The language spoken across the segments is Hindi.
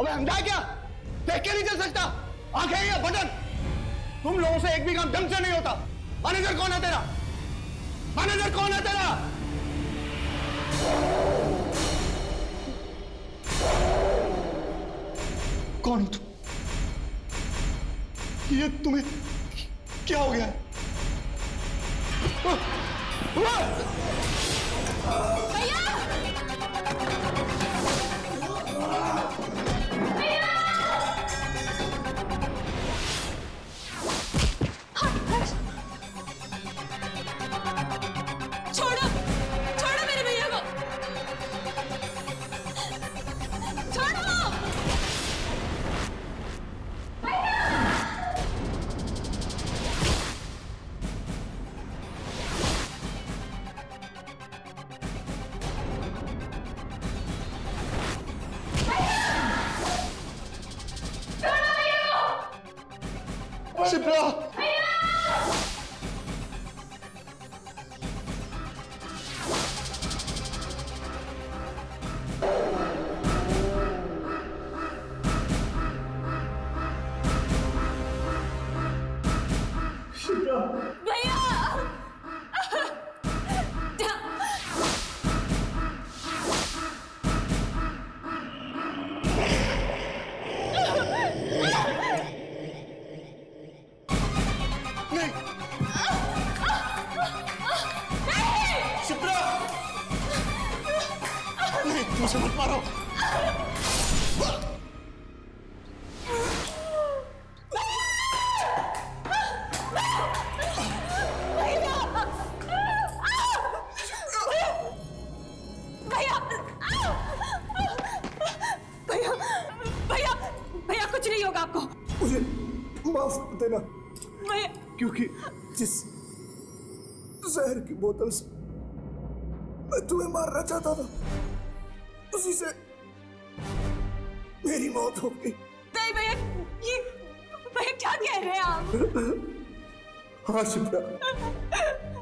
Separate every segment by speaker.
Speaker 1: अबे समझा क्या? देख के नहीं चल सकता? आंखें या बटन? तुम लोगों से एक भी काम ढंग से नहीं होता। मैनेजर कौन है तेरा? मैनेजर कौन है तेरा? कौन हो तुम? ये तुम्हें क्या हो गया है? शिप्रा! मुझे मत मारो।
Speaker 2: भैया कुछ नहीं होगा आपको।
Speaker 3: मुझे माफ कर देना
Speaker 2: भैया,
Speaker 3: क्योंकि जिस जहर की बोतल से मैं तुम्हें मारना चाहता था उसी से मेरी मौत हो गई।
Speaker 2: नहीं भैया, ये भैया क्या कह रहे हैं आप?
Speaker 3: हाँ शिप्रा,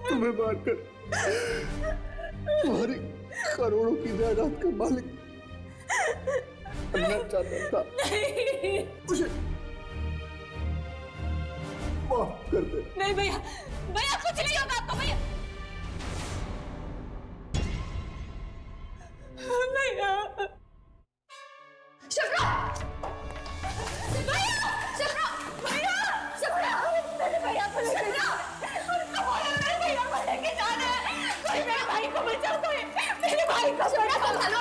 Speaker 3: तुम्हें मारकर तुम्हारी करोड़ों की जायदाद का मालिक बनना चाहता था। मुझे माफ कर दे।
Speaker 2: नहीं भैया, भैया कुछ नहीं होगा आपको। भैया भैया, शिप्रा! भैया! शिप्रा! भैया! शिप्रा! मेरे भैया को लेके जा। उनको बोलो मेरे भैया को लेके जाना है। कोई मेरे भाई को बचाओ, कोई मेरे भाई को संभालो।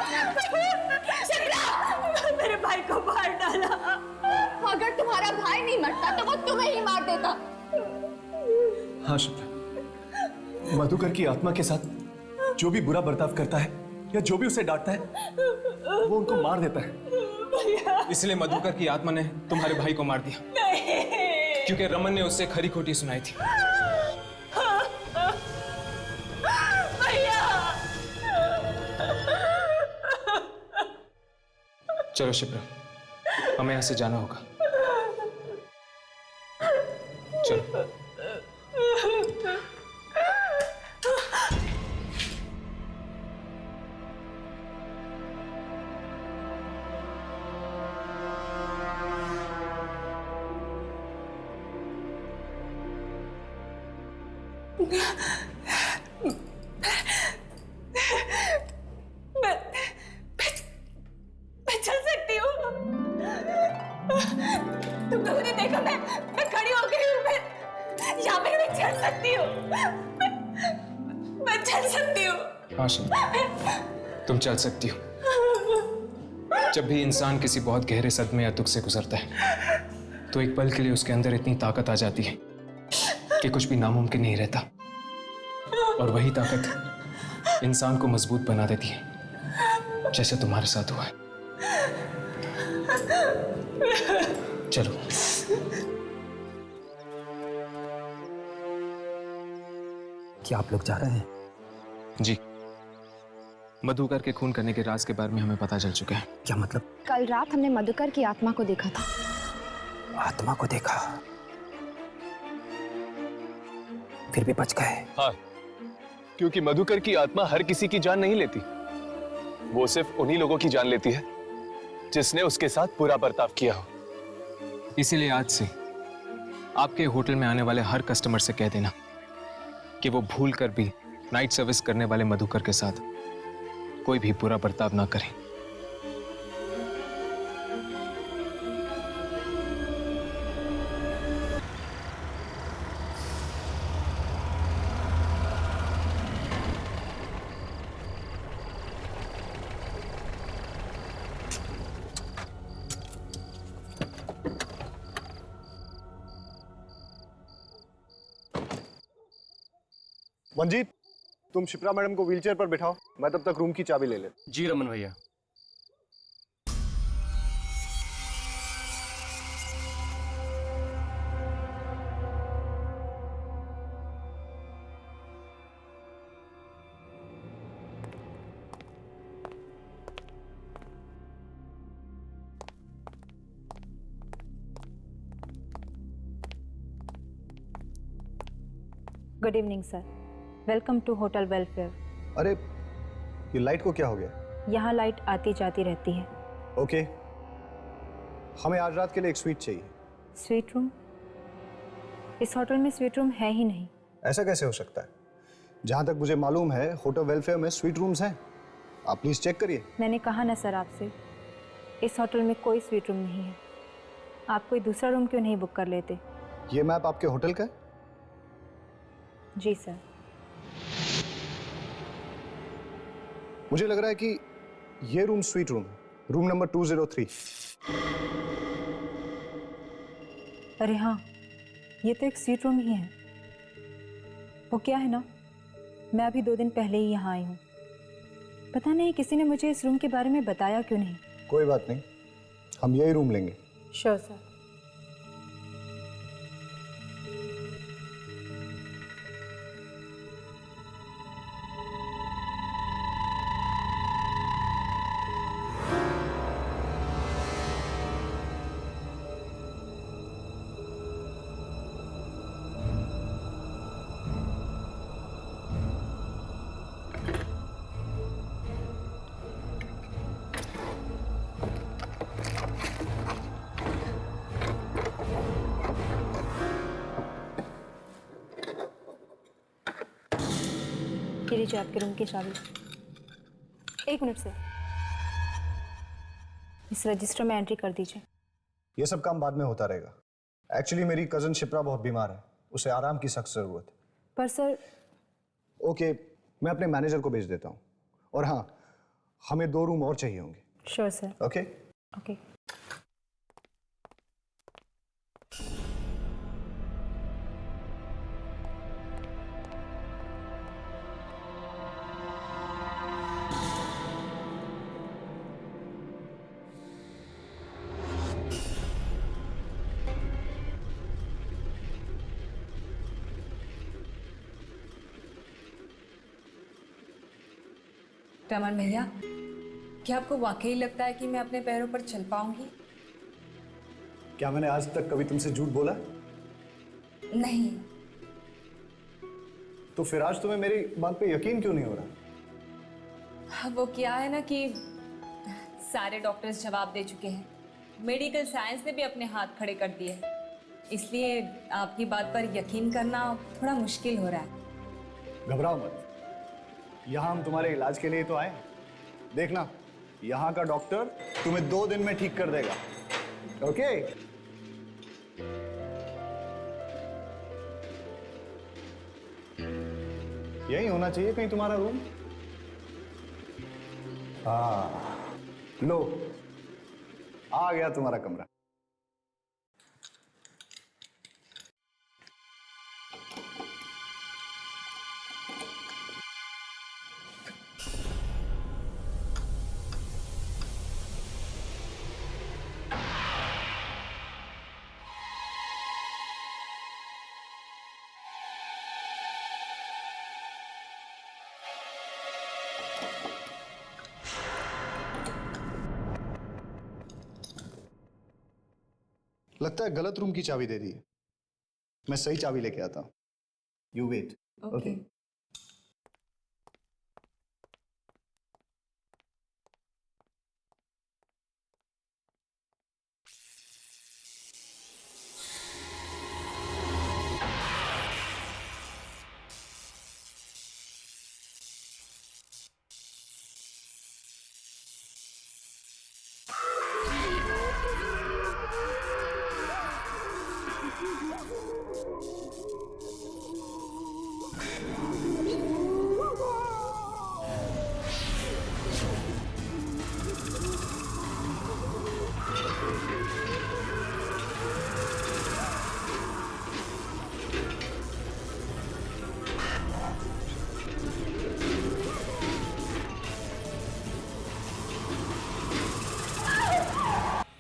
Speaker 2: शिप्रा! मेरे भाई को मार डाला।
Speaker 4: अगर तुम्हारा भाई नहीं मरता तो वो तुम्हें ही मार देता।
Speaker 5: हाँ शिप्रा, मधुकर की आत्मा के साथ जो भी बुरा बर्ताव करता है या जो भी उसे डांटता है वो उनको मार देता है।
Speaker 6: इसलिए मधुकर की आत्मा ने तुम्हारे भाई को मार दिया।
Speaker 2: नहीं।
Speaker 6: क्योंकि रमन ने उससे खरी खोटी सुनाई थी।
Speaker 2: भैया!
Speaker 6: चलो शिप्रा, हमें यहाँ से जाना होगा। चलो।
Speaker 2: मैं चल सकती हूँ। तुम लोगों ने देखा मैं खड़ी हो गई हूँ, मैं यहाँ पे मैं चल सकती हूँ, मैं चल सकती हूँ।
Speaker 6: हाँ शिप्रा, तुम चल सकती हो। जब भी इंसान किसी बहुत गहरे सदमे या दुख से गुजरता है तो एक पल के लिए उसके अंदर इतनी ताकत आ जाती है कि कुछ भी नामुमकिन नहीं रहता, और वही ताकत इंसान को मजबूत बना देती है, जैसे तुम्हारे साथ हुआ है। चलो।
Speaker 7: क्या आप लोग जा रहे हैं?
Speaker 6: जी, मधुकर के खून करने के राज के बारे में हमें पता चल चुका है।
Speaker 7: क्या मतलब?
Speaker 4: कल रात हमने मधुकर की आत्मा को देखा था।
Speaker 7: आत्मा को देखा, फिर भी बच गए।
Speaker 5: हाँ, क्योंकि मधुकर की आत्मा हर किसी की जान नहीं लेती, वो सिर्फ उन्हीं लोगों की जान लेती है जिसने उसके साथ बुरा बर्ताव किया हो।
Speaker 6: इसीलिए आज से आपके होटल में आने वाले हर कस्टमर से कह देना कि वो भूल कर भी नाइट सर्विस करने वाले मधुकर के साथ कोई भी बुरा बर्ताव ना करें।
Speaker 1: मंजीत, तुम शिप्रा मैडम को व्हीलचेयर पर बिठाओ, मैं तब तक रूम की चाबी ले ले।
Speaker 8: जी रमन भैया।
Speaker 9: Good evening sir, welcome to hotel welfare.
Speaker 1: अरे, ये लाइट को क्या हो गया?
Speaker 9: यहाँ लाइट आती जाती रहती है।
Speaker 1: ओके, हमें आज रात के लिए एक स्वीट चाहिए।
Speaker 9: Suite room? इस होटल में स्वीट रूम है ही नहीं।
Speaker 1: ऐसा कैसे हो सकता है? जहाँ तक मुझे मालूम है होटल वेलफेयर में स्वीट रूम्स हैं। आप प्लीज चेक करिए।
Speaker 9: मैंने कहा ना सर आपसे, इस होटल में कोई स्वीट रूम नहीं है। आप कोई दूसरा रूम क्यों नहीं बुक कर लेते?
Speaker 1: ये मैप आपके होटल का है?
Speaker 9: जी सर।
Speaker 1: मुझे लग रहा है कि ये रूम स्वीट रूम है, रूम नंबर 203।
Speaker 9: अरे हाँ, ये तो एक स्वीट रूम ही है। वो क्या है ना, मैं अभी 2 दिन पहले ही यहाँ आई हूँ। पता नहीं किसी ने मुझे इस रूम के बारे में बताया क्यों नहीं।
Speaker 1: कोई बात नहीं, हम यही रूम लेंगे।
Speaker 9: Sure sir. ये लीजिए आपके रूम की चाबी। 1 मिनट से इस रजिस्टर में एंट्री कर दीजिए।
Speaker 1: ये सब काम बाद में होता रहेगा। एक्चुअली मेरी कजन शिप्रा बहुत बीमार है, उसे आराम की सख्त जरूरत है।
Speaker 9: पर सर।
Speaker 1: ओके, मैं अपने मैनेजर को भेज देता हूँ। और हाँ, हमें 2 रूम और चाहिए होंगे।
Speaker 9: Sure sir.
Speaker 1: Okay
Speaker 9: okay.
Speaker 10: Raman भैया, क्या आपको वाकई लगता है कि मैं अपने पैरों पर चल पाऊंगी?
Speaker 1: क्या मैंने आज तक कभी तुमसे झूठ बोला?
Speaker 10: नहीं।
Speaker 1: तो फिर आज तुम्हें मेरी बात पे यकीन क्यों नहीं हो रहा?
Speaker 10: वो क्या है ना कि सारे डॉक्टर्स जवाब दे चुके हैं, मेडिकल साइंस ने भी अपने हाथ खड़े कर दिए, इसलिए आपकी बात पर यकीन करना थोड़ा मुश्किल हो रहा है।
Speaker 1: घबराओ मत, यहाँ हम तुम्हारे इलाज के लिए तो आए। देखना, यहाँ का डॉक्टर तुम्हें 2 दिन में ठीक कर देगा। ओके? यही होना चाहिए कहीं तुम्हारा रूम। हाँ, लो आ गया तुम्हारा कमरा। लगता है गलत रूम की चाबी दे दी है। मैं सही चाबी लेके आता हूं। You wait. ओके।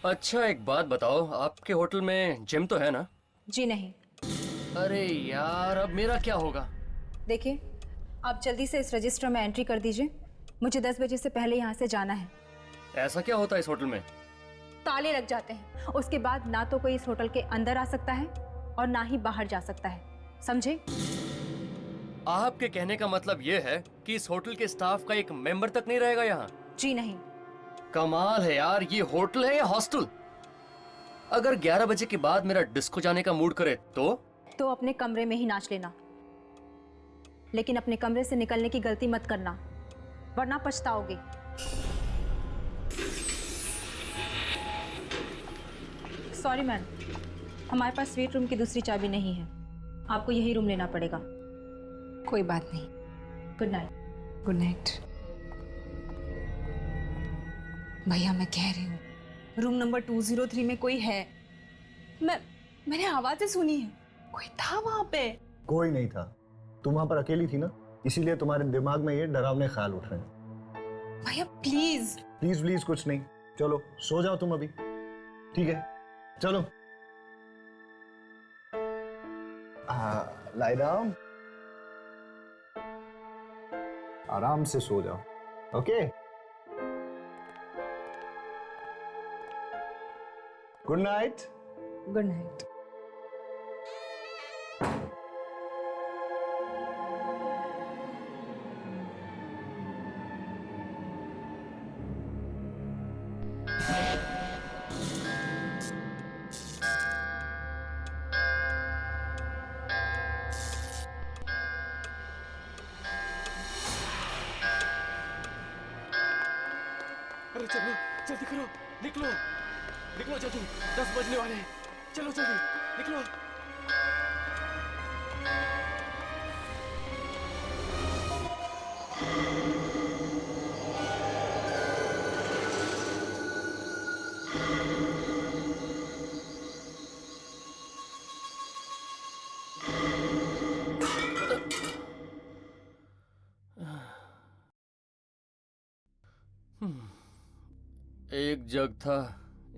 Speaker 8: अच्छा एक बात बताओ, आपके होटल में जिम तो है ना?
Speaker 9: जी नहीं।
Speaker 8: अरे यार, अब मेरा क्या होगा?
Speaker 9: देखिए, आप जल्दी से इस रजिस्टर में एंट्री कर दीजिए। मुझे 10 बजे से पहले यहाँ से जाना है।
Speaker 8: ऐसा क्या होता है इस होटल में?
Speaker 9: ताले लग जाते हैं। उसके बाद ना तो कोई इस होटल के अंदर आ सकता है और ना ही बाहर जा सकता है, समझे?
Speaker 8: आपके कहने का मतलब ये है कि इस होटल के स्टाफ का एक मेंबर तक नहीं रहेगा यहाँ?
Speaker 9: जी नहीं।
Speaker 8: कमाल है यार, ये होटल है या हॉस्टल? अगर 11 बजे के बाद मेरा डिस्को जाने का मूड करे तो
Speaker 9: अपने कमरे में ही नाच लेना, लेकिन अपने कमरे से निकलने की गलती मत करना, वरना पछताओगे। सॉरी मैम, हमारे पास स्वीट रूम की दूसरी चाबी नहीं है, आपको यही रूम लेना पड़ेगा।
Speaker 10: कोई बात नहीं।
Speaker 9: Good night.
Speaker 10: Good night. भैया मैं कह रही हूँ, रूम नंबर 203 में कोई है। मैंने आवाजें सुनी है, कोई था वहां पे।
Speaker 1: कोई नहीं था, तुम वहां पर अकेली थी ना, इसीलिए तुम्हारे दिमाग में ये डरावने ख्याल उठ रहे हैं।
Speaker 10: भैया प्लीज।
Speaker 1: प्लीज प्लीज कुछ नहीं, चलो सो जाओ तुम अभी। ठीक है चलो। लाई डाउन, आराम से सो जाओ। Okay, good night.
Speaker 10: Good night.
Speaker 8: अरे चलो जल्दी करो, निकलो निकलो जल्दी, 10 बजने वाले हैं। चलो जल्दी निकलो। एक जग था,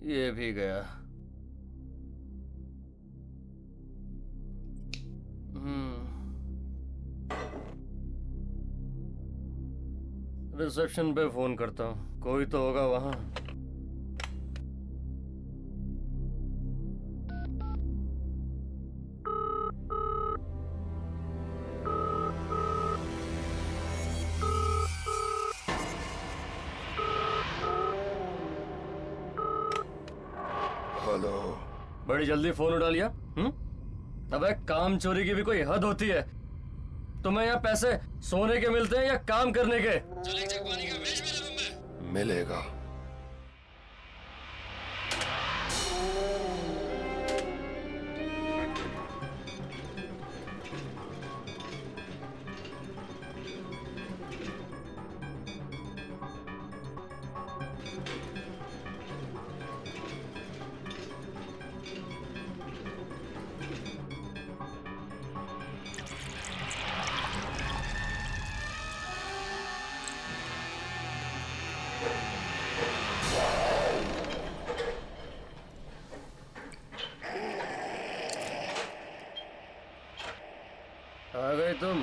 Speaker 8: ये भी गया। रिसेप्शन पे फोन करता हूँ, कोई तो होगा वहां।
Speaker 3: हेलो।
Speaker 8: बड़ी जल्दी फोन उठा लिया। अबे काम चोरी की भी कोई हद होती है। तुम्हें यहाँ पैसे सोने के मिलते हैं या काम करने के? चल एक जग पानी का भेज मेरे रूम में।
Speaker 3: मिलेगा।
Speaker 8: आ गए तुम?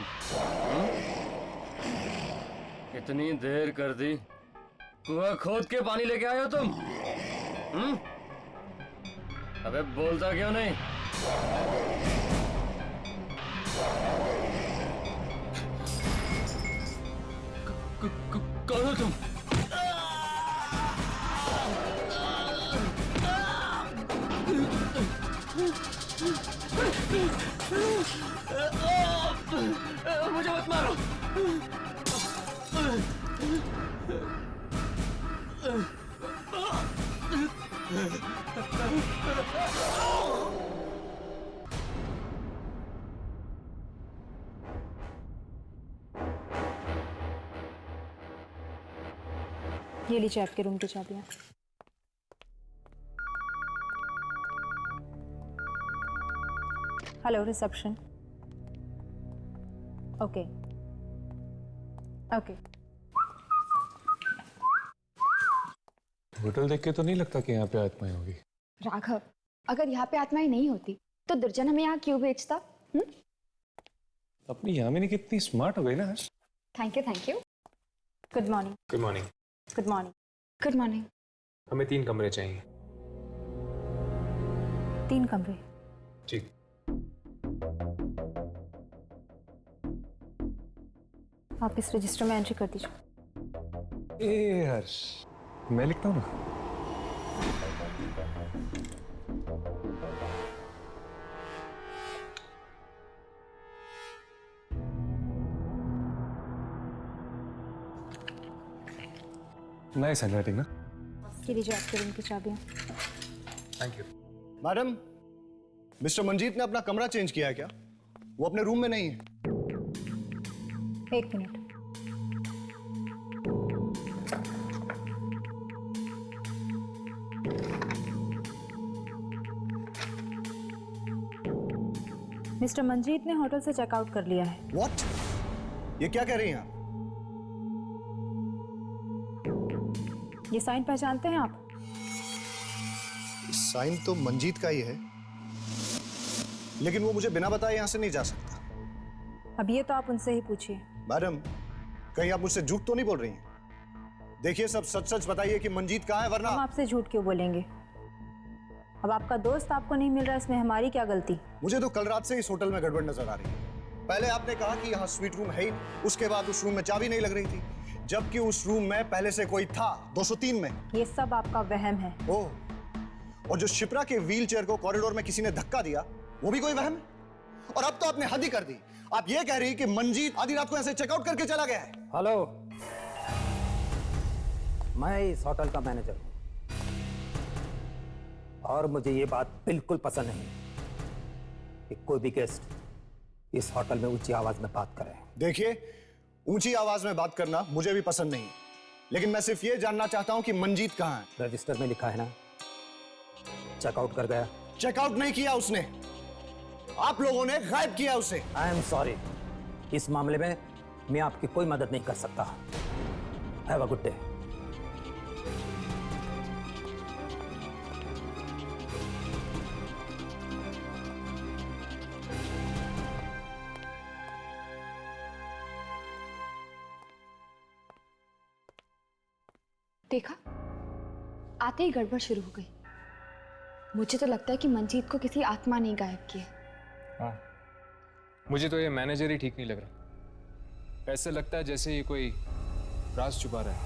Speaker 8: इतनी देर कर दी, कुआं खोद के पानी लेके आए हो तुम? अबे बोलता क्यों नहीं? कौन हो तुम? मुझे मत मारो।
Speaker 9: ये लीजिए आपके रूम की चाबियां। Hello reception. Okay okay.
Speaker 6: Hotel देख के तो नहीं लगता कि यहाँ पे आत्माएं होगी।
Speaker 4: राघव, अगर यहाँ पे आत्माएं नहीं होती तो दुर्जन हमें यहाँ क्यों भेजता?
Speaker 6: अपनी यामिनी कितनी स्मार्ट हो गई ना आज।
Speaker 4: Thank you thank you.
Speaker 9: Good morning.
Speaker 6: Good morning.
Speaker 9: Good morning.
Speaker 4: Good morning.
Speaker 6: हमें 3 कमरे चाहिए।
Speaker 9: 3 कमरे?
Speaker 6: ठीक।
Speaker 9: आप इस रजिस्टर में एंट्री कर दीजिए।
Speaker 6: ए हर्ष, मैं लिखता हूँ ना। नाइस हैंडराइटिंग ना।
Speaker 9: ये लीजिए आपके रूम की चाबियां।
Speaker 6: Thank you.
Speaker 1: Madam, mister Manjeet ने अपना कमरा चेंज किया है क्या? वो अपने रूम में नहीं है।
Speaker 9: 1 मिनट। मिस्टर मंजीत ने होटल से चेकआउट कर लिया है।
Speaker 1: व्हाट? ये क्या कह रही हैं आप?
Speaker 9: ये साइन पहचानते हैं आप?
Speaker 1: साइन तो मंजीत का ही है, लेकिन वो मुझे बिना बताए यहां से नहीं जा सकता।
Speaker 9: अब ये तो आप उनसे ही पूछिए।
Speaker 1: मैडम, कहीं आप मुझसे झूठ तो नहीं बोल रही हैं? देखिए, सब सच सच बताइए कि मंजीत कहाँ है, वरना
Speaker 9: हम आपसे झूठ क्यों बोलेंगे? अब आपका दोस्त आपको नहीं मिल रहा, इसमें हमारी क्या गलती?
Speaker 1: मुझे तो कल रात से इस होटल में गड़बड़ नजर आ रही है। पहले आपने कहा कि यहाँ स्वीट रूम है ही, उसके बाद उस रूम में चाबी नहीं लग रही थी, जबकि उस रूम में पहले से कोई था 203 में।
Speaker 9: ये सब आपका वहम है।
Speaker 1: ओह, और जो शिप्रा के व्हील चेयर को कॉरिडोर में किसी ने धक्का दिया, वो भी कोई वहम है? और अब तो आपने हद ही कर दी। आप ये कह रही कि मंजीत आधी रात को ऐसे चेकआउट करके चला गया है?
Speaker 7: हेलो, मैं इस होटल का मैनेजर हूं और मुझे ये बात बिल्कुल पसंद नहीं कि कोई भी गेस्ट इस होटल में ऊंची आवाज में बात करे।
Speaker 1: देखिए, ऊंची आवाज में बात करना मुझे भी पसंद नहीं, लेकिन मैं सिर्फ ये जानना चाहता हूं कि मंजीत कहां है।
Speaker 7: रजिस्टर में लिखा है ना, चेकआउट कर गया।
Speaker 1: चेकआउट नहीं किया उसने, आप लोगों ने गायब किया उसे।
Speaker 7: आई एम सॉरी, इस मामले में मैं आपकी कोई मदद नहीं कर सकता। Have a good day.
Speaker 4: देखा, आते ही गड़बड़ शुरू हो गई। मुझे तो लगता है कि मंजीत को किसी आत्मा ने गायब किया।
Speaker 6: हाँ, मुझे तो ये मैनेजर ही ठीक नहीं लग रहा। ऐसे लगता है जैसे ये कोई राज छुपा रहा है।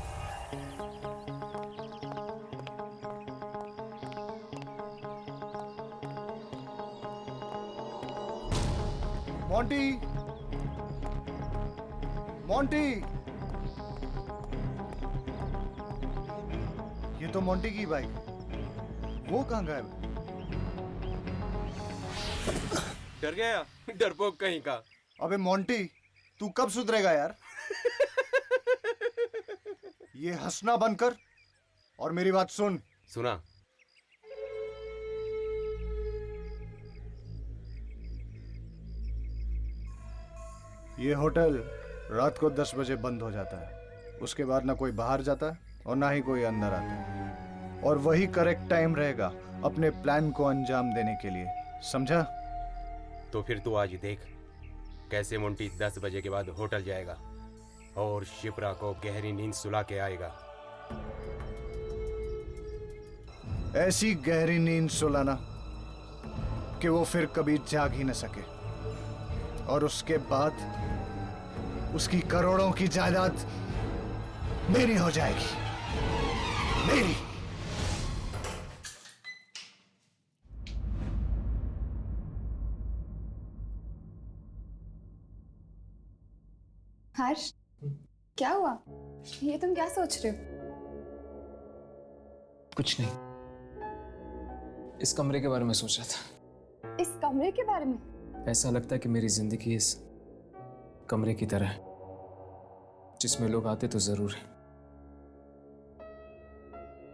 Speaker 1: मोंटी, मोंटी, ये तो मोंटी की बाइक, वो कहाँ गायब?
Speaker 11: डर गया, डरपोक कहीं का।
Speaker 1: अबे मोंटी, तू कब सुधरेगा यार? ये हंसना बंद कर और मेरी बात सुन।
Speaker 11: सुना।
Speaker 1: ये होटल रात को 10 बजे बंद हो जाता है। उसके बाद ना कोई बाहर जाता है और ना ही कोई अंदर आता है, और वही करेक्ट टाइम रहेगा अपने प्लान को अंजाम देने के लिए, समझा?
Speaker 11: तो फिर तू आज देख कैसे मुंटी 10 बजे के बाद होटल जाएगा और शिप्रा को गहरी नींद सुला के आएगा।
Speaker 3: ऐसी गहरी नींद सुलाना कि वो फिर कभी जाग ही न सके, और उसके बाद उसकी करोड़ों की जायदाद मेरी हो जाएगी, मेरी।
Speaker 4: हर्ष, क्या हुआ? ये तुम क्या सोच रहे हो?
Speaker 6: कुछ नहीं, इस कमरे के बारे में सोच रहा था।
Speaker 4: इस कमरे के बारे में?
Speaker 6: ऐसा लगता है कि मेरी जिंदगी इस कमरे की तरह है, जिसमें लोग आते तो जरूर है,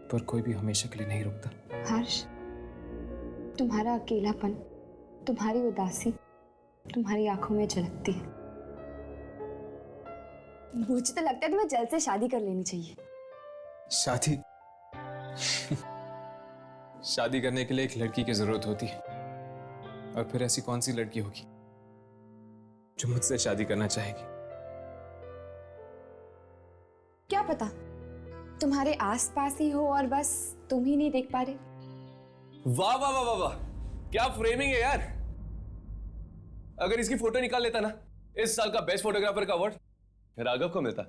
Speaker 6: पर कोई भी हमेशा के लिए नहीं रुकता।
Speaker 4: हर्ष, तुम्हारा अकेलापन, तुम्हारी उदासी तुम्हारी आंखों में झलकती है। मुझे तो लगता है तुम्हें जल्द से शादी कर लेनी चाहिए।
Speaker 6: शादी? शादी करने के लिए एक लड़की की जरूरत होती है, और फिर ऐसी कौन सी लड़की होगी जो मुझसे शादी करना चाहेगी?
Speaker 4: क्या पता तुम्हारे आसपास ही हो और बस तुम ही नहीं देख पा रहे।
Speaker 5: वाह वाह वाह वाह वाह, क्या फ्रेमिंग है यार। अगर इसकी फोटो निकाल लेता ना, इस साल का बेस्ट फोटोग्राफर का अवार्ड राघव को मिलता।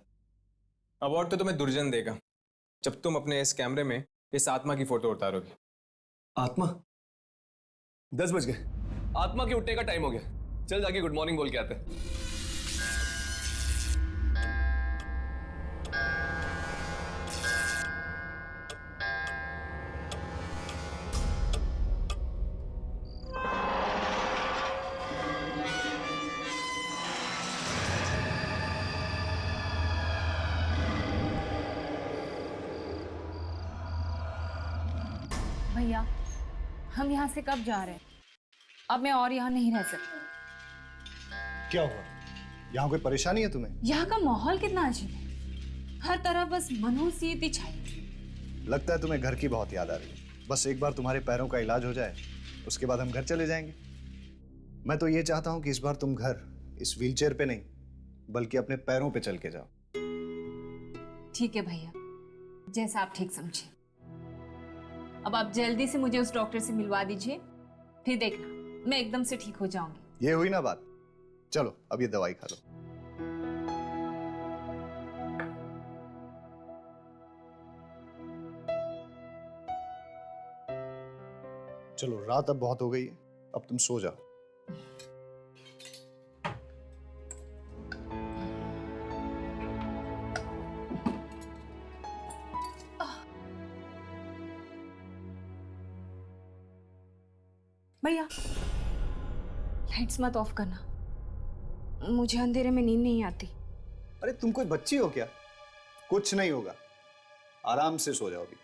Speaker 6: अवार्ड तो तुम्हें दुर्जन देगा जब तुम अपने इस कैमरे में इस आत्मा की फोटो उतारोगे।
Speaker 5: आत्मा? 10 बज गए, आत्मा के उठने का टाइम हो गया। चल जाके गुड मॉर्निंग बोल के आते हैं।
Speaker 10: भैया, हम यहाँ से कब जा रहे हैं? अब मैं और यहाँ नहीं रह सकती।
Speaker 3: क्या हुआ? यहाँ कोई परेशानी है तुम्हें?
Speaker 10: यहाँ का माहौल कितना अजीब है, हर तरफ बस मनहूसियत छाई।
Speaker 3: लगता है तुम्हें घर की बहुत याद आ रही है। बस एक बार तुम्हारे पैरों का इलाज हो जाए, उसके बाद हम घर चले जाएंगे। मैं तो ये चाहता हूँ कि इस बार तुम घर इस व्हीलचेयर पे नहीं, बल्कि अपने पैरों पे चल के जाओ।
Speaker 10: ठीक है भैया, जैसा आप ठीक समझे। अब आप जल्दी से मुझे उस डॉक्टर से मिलवा दीजिए, फिर देखना मैं एकदम से ठीक हो जाऊंगी।
Speaker 3: ये हुई ना बात। चलो अब ये दवाई खा लो। चलो, रात अब बहुत हो गई है, अब तुम सो जाओ।
Speaker 10: भैया, लाइट्स मत ऑफ करना, मुझे अंधेरे में नींद नहीं आती।
Speaker 3: अरे तुम कोई बच्ची हो क्या? कुछ नहीं होगा, आराम से सो जाओ अभी।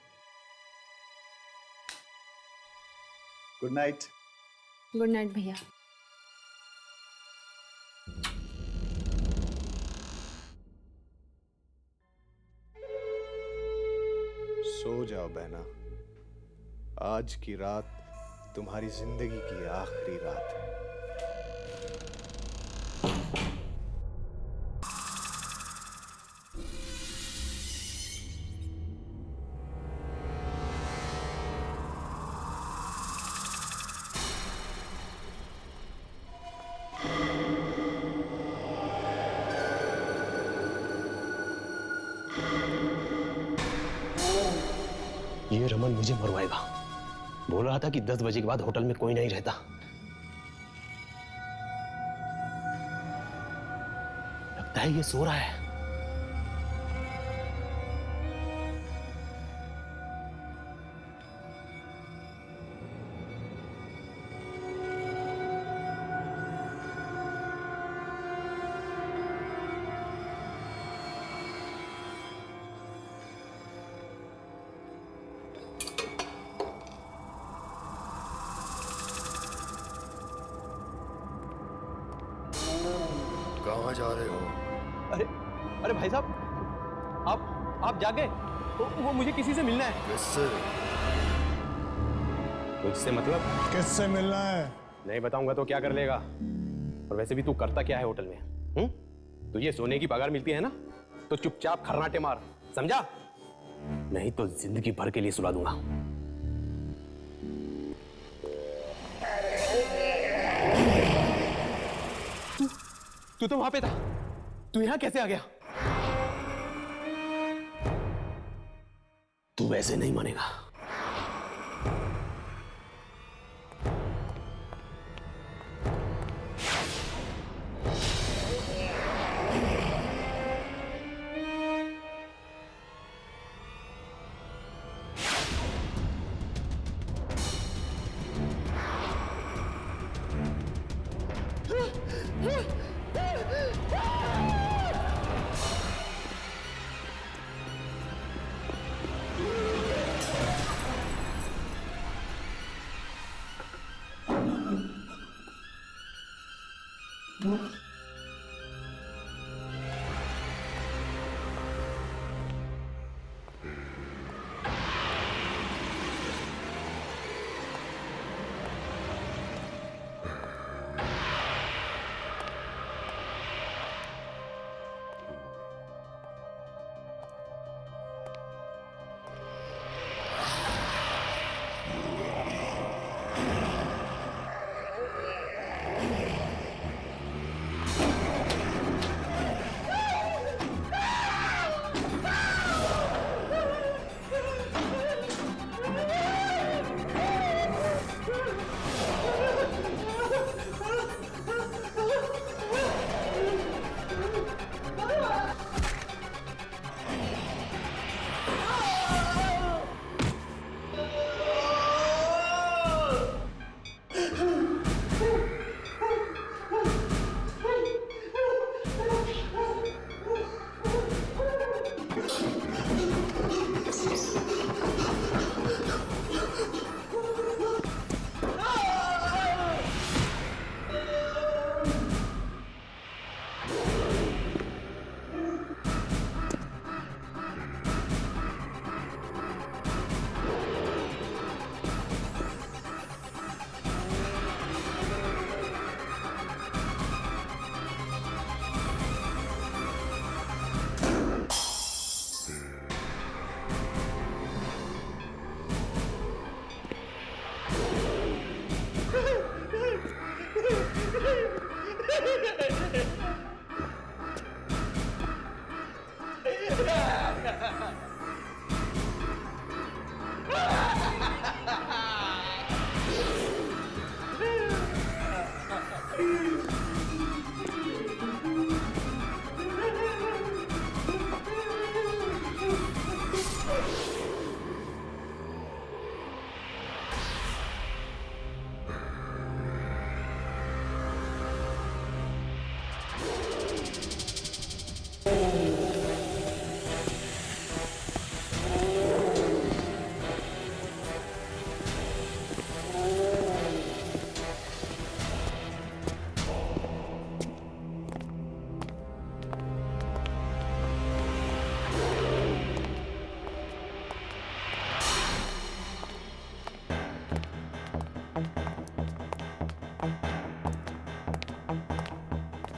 Speaker 3: Good night.
Speaker 4: गुड नाइट भैया।
Speaker 3: सो जाओ बहना, आज की रात तुम्हारी जिंदगी की आखिरी रात है।
Speaker 7: ये रमन मुझे मरवाएगा। बोल रहा था कि 10 बजे के बाद होटल में कोई नहीं रहता। लगता है ये सो रहा है।
Speaker 3: कहाँ जा रहे हो?
Speaker 5: अरे अरे भाई साहब, आप जागे? वो मुझे किसी से मिलना है।
Speaker 3: किससे?
Speaker 7: मुझसे मतलब?
Speaker 3: किससे मिलना है?
Speaker 7: नहीं बताऊंगा तो क्या कर लेगा?
Speaker 11: और वैसे भी तू करता क्या है होटल में? तुझे सोने की पगार मिलती है ना, तो चुपचाप खर्राटे मार, समझा? नहीं तो जिंदगी भर के लिए सुला दूंगा। तू तो वहां पे था, तू यहां कैसे आ गया? तू वैसे नहीं मानेगा।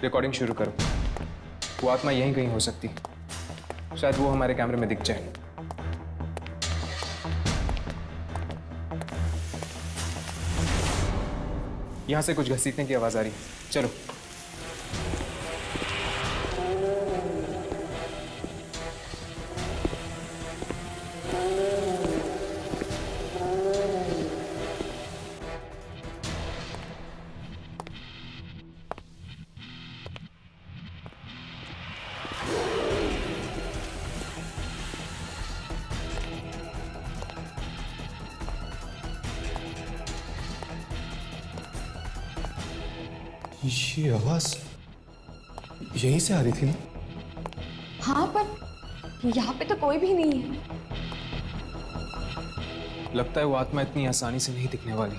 Speaker 6: रिकॉर्डिंग शुरू करो। वो आत्मा यहीं कहीं हो सकती, शायद वो हमारे कैमरे में दिख जाए। यहां से कुछ घसीटने की आवाज आ रही है, चलो।
Speaker 5: ये आवाज यहीं से आ रही थी ना?
Speaker 4: हाँ, पर यहाँ पे तो कोई भी नहीं है।
Speaker 6: लगता है वो आत्मा इतनी आसानी से नहीं दिखने वाली।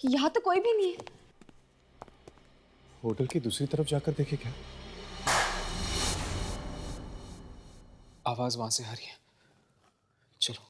Speaker 4: यहाँ तो कोई भी नहीं है।
Speaker 5: होटल की दूसरी तरफ जाकर देखे क्या?
Speaker 6: आवाज वहां से आ रही है। चलो।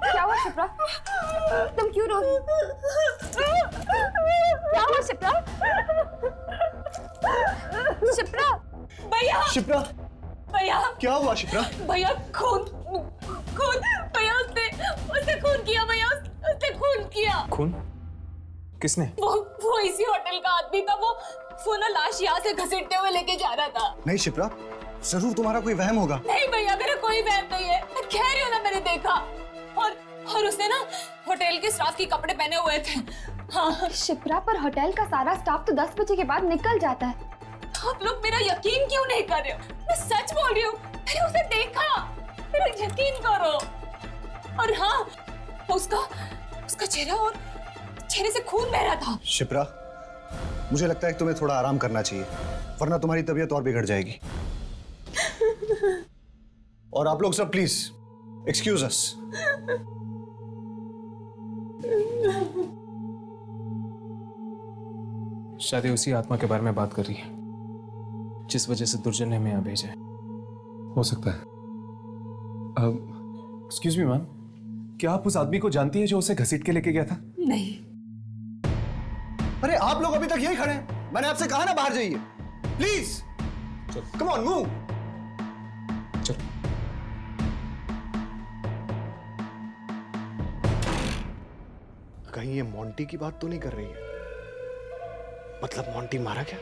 Speaker 4: क्या हुआ शिप्रा? तुम क्यों रो रही? क्या हुआ शिप्रा? शिप्रा!
Speaker 10: भैया!
Speaker 5: शिप्रा!
Speaker 10: भैया!
Speaker 5: क्या हुआ शिप्रा?
Speaker 10: भैया खून भैया उसने खून किया भैया, उसने खून किया।
Speaker 6: खून? किसने?
Speaker 10: वो इसी होटल का आदमी था। वो ना लाश यहाँ से घसीटते हुए लेके जा रहा था।
Speaker 3: नहीं शिप्रा, जरूर तुम्हारा कोई वहम होगा।
Speaker 10: नहीं भैया, मेरा कोई वहम नहीं है, मैं कह रही हूँ ना, मैंने देखा। और उसने ना होटल के स्टाफ के कपड़े पहने हुए थे। हाँ
Speaker 4: शिप्रा, पर होटल का सारा स्टाफ तो 10 बजे के बाद निकल जाता है।
Speaker 10: आप लोग मेरा यकीन क्यों नहीं कर रहे हो? मैं सच बोल रही हूँ, मैंने उसे देखा, मेरा यकीन करो। और हाँ, उसका चेहरा और चेहरे से खून बह रहा था।
Speaker 3: शिप्रा, मुझे लगता है कि तुम्हें थोड़ा आराम करना चाहिए, वरना तुम्हारी तबीयत और बिगड़ जाएगी। और आप लोग सब प्लीज एक्सक्यूज अस।
Speaker 6: शायद उसी आत्मा के बारे में बात कर रही है जिस वजह से दुर्जन ने हमें यहाँ भेजा है।
Speaker 5: हो सकता है। एक्सक्यूज मी मैम, क्या आप उस आदमी को जानती है जो उसे घसीट के लेके गया था?
Speaker 10: नहीं।
Speaker 3: अरे आप लोग अभी तक यही खड़े हैं? मैंने आपसे कहा ना बाहर जाइए। Please come on move.
Speaker 6: चलो।
Speaker 3: कहीं ये मोंटी की बात तो नहीं कर रही है? मतलब मोंटी मारा क्या?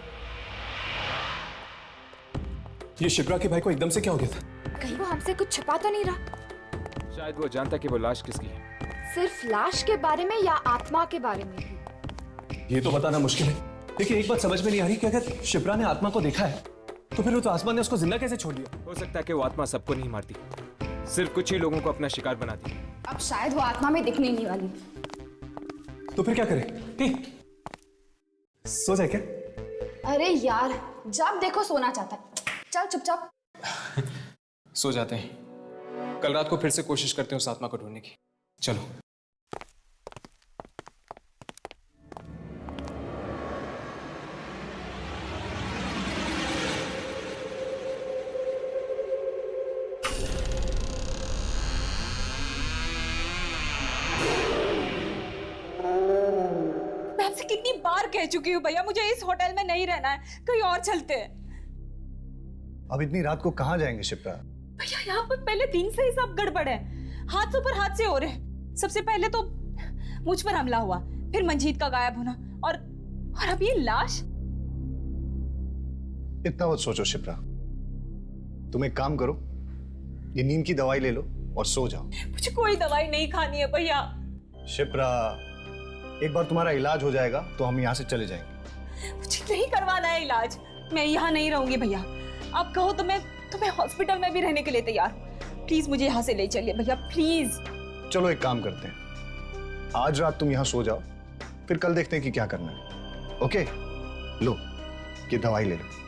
Speaker 5: ये शिप्रा के भाई को एकदम से क्या हो गया था?
Speaker 4: कहीं वो हमसे कुछ छुपा तो नहीं रहा?
Speaker 6: शायद वो जानता कि वो लाश किसकी है।
Speaker 4: सिर्फ लाश के बारे में या आत्मा के बारे में भी?
Speaker 5: ये तो बताना मुश्किल है, लेकिन एक बात समझ में नहीं आ रही कि अगर शिप्रा ने आत्मा को देखा है तो फिर वो तो आसमान ने उसको जिंदा कैसे छोड़ दिया?
Speaker 6: हो सकता है कि वो आत्मा सबको नहीं मारती, सिर्फ कुछ ही लोगों को अपना शिकार बनाती।
Speaker 4: अब शायद वो आत्मा में दिखने नहीं वाली।
Speaker 5: तो फिर क्या करें? सो जाए क्या?
Speaker 4: अरे यार, जब देखो सोना चाहता है। चल चुपचाप
Speaker 6: सो जाते हैं। कल रात को फिर से कोशिश करते हैं उस आत्मा को ढूंढने की। चलो।
Speaker 10: मैं आपसे कितनी बार कह चुकी हूँ भैया, मुझे इस होटल में नहीं रहना है, कहीं और चलते हैं।
Speaker 3: अब इतनी रात को कहाँ जाएंगे शिप्रा?
Speaker 10: भैया यहाँ पर पहले दिन से ही सब गड़बड़ है, हाथ ऊपर हाथ से हो रहे। सबसे पहले तो मुझ पर हमला हुआ, फिर मंजीत का गायब होना, और अब ये लाश।
Speaker 3: इतना मत सोचो शिप्रा, तुम एक काम करो, ये नींद की दवाई ले लो और सो जाओ।
Speaker 10: मुझे कोई दवाई नहीं खानी है भैया।
Speaker 3: शिप्रा, एक बार तुम्हारा इलाज हो जाएगा तो हम यहाँ से चले जाएंगे।
Speaker 10: मुझे नहीं करवाना है इलाज। मैं यहाँ नहीं रहूंगी भैया। आप कहो तो मैं हॉस्पिटल में भी रहने के लिए तैयार हूँ। प्लीज मुझे यहाँ से ले चलिए भैया, प्लीज।
Speaker 3: चलो एक काम करते हैं, आज रात तुम यहाँ सो जाओ, फिर कल देखते हैं कि क्या करना है। ओके, लो ये दवाई ले लो।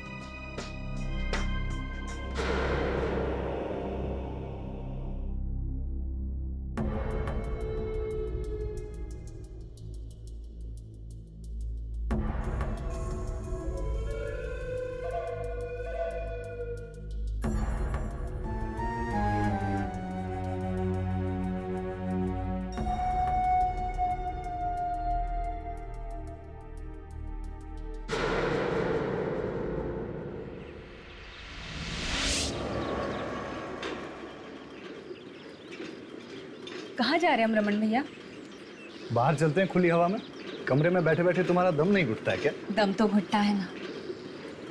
Speaker 10: कहाँ जा रहे हैं हम रमन भैया?
Speaker 3: बाहर चलते हैं खुली हवा में। कमरे में बैठे बैठे तुम्हारा दम नहीं घुटता है क्या?
Speaker 10: दम तो घुटता है ना,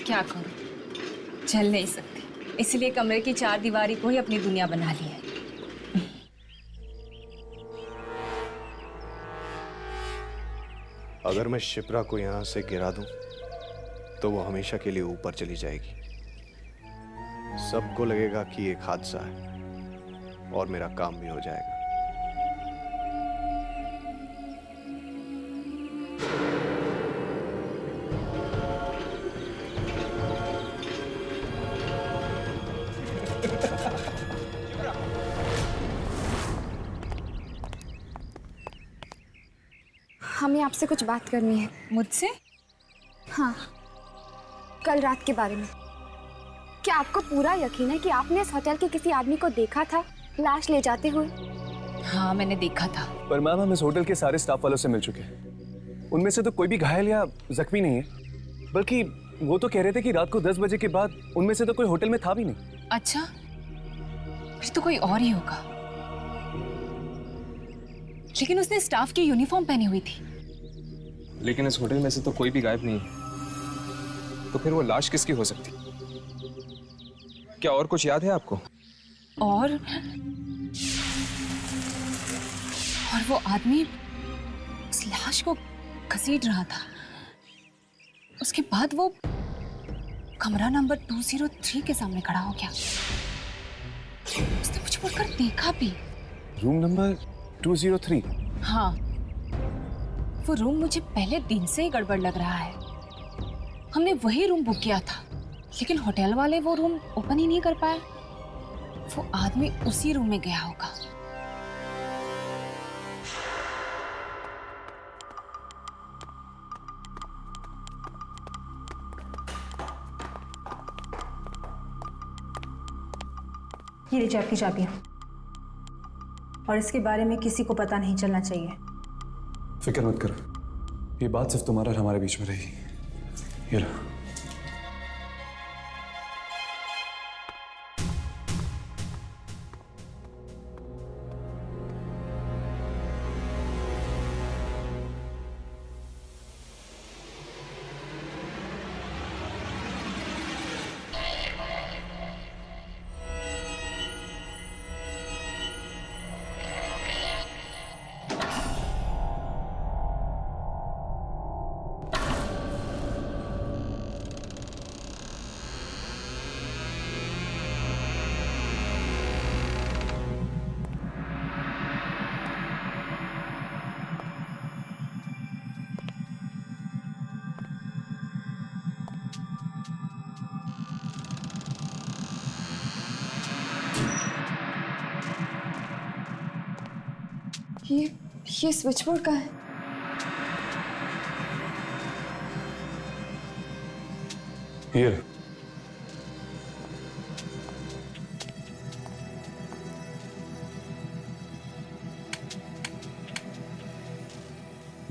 Speaker 10: क्या करूं, चल नहीं सकती, इसलिए कमरे की चार दीवारी को ही अपनी दुनिया बना ली है।
Speaker 3: अगर मैं शिप्रा को यहाँ से गिरा दूं, तो वो हमेशा के लिए ऊपर चली जाएगी। सबको लगेगा कि एक हादसा है और मेरा काम भी हो जाएगा।
Speaker 4: हमें आपसे कुछ बात करनी है।
Speaker 10: मुझसे?
Speaker 4: हाँ, कल रात के बारे में। क्या आपको पूरा यकीन है कि आपने इस होटल के किसी आदमी को देखा था लाश ले जाते हुए?
Speaker 10: हाँ, मैंने देखा था।
Speaker 5: पर मैम, हम इस होटल के सारे स्टाफ वालों से मिल चुके हैं। उनमें से तो कोई भी घायल या जख्मी नहीं है, बल्कि वो तो कह रहे थे कि रात को 10 बजे के बाद उनमें से तो कोई होटल में था भी नहीं।
Speaker 10: अच्छा, फिर तो कोई और ही होगा। लेकिन उसने स्टाफ की यूनिफॉर्म पहनी हुई थी।
Speaker 6: लेकिन इस होटल में से तो कोई भी गायब नहीं है, तो फिर वो लाश किसकी हो सकती? क्या और कुछ याद है आपको?
Speaker 10: और वो आदमी उस लाश को घसीट रहा था। उसके बाद वो कमरा नंबर 203 के सामने खड़ा हो गया। उसने मुझे मुड़कर देखा भी।
Speaker 5: Room number 203?
Speaker 10: हाँ, वो रूम मुझे पहले दिन से ही गड़बड़ लग रहा है। हमने वही रूम बुक किया था, लेकिन होटल वाले वो रूम ओपन ही नहीं कर पाए। वो आदमी उसी रूम में गया होगा।
Speaker 9: ये लीजिए आपकी चाबियां, और इसके बारे में किसी को पता नहीं चलना चाहिए।
Speaker 5: फिक्र मत करो, ये बात सिर्फ तुम्हारा और हमारे बीच में रहेगी। ये लो।
Speaker 4: ये स्विच बोर्ड का है।
Speaker 5: ये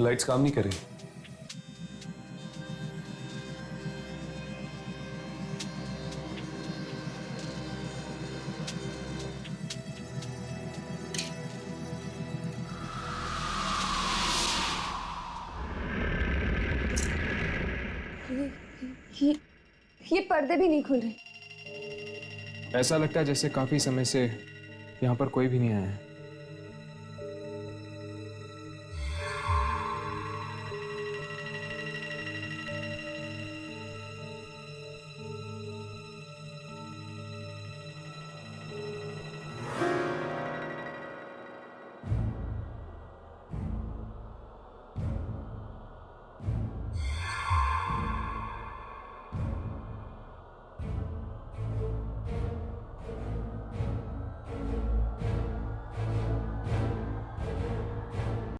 Speaker 5: लाइट्स काम नहीं कर रही।
Speaker 4: ये पर्दे भी नहीं खुल रहे।
Speaker 6: ऐसा लगता है जैसे काफी समय से यहाँ पर कोई भी नहीं आया है।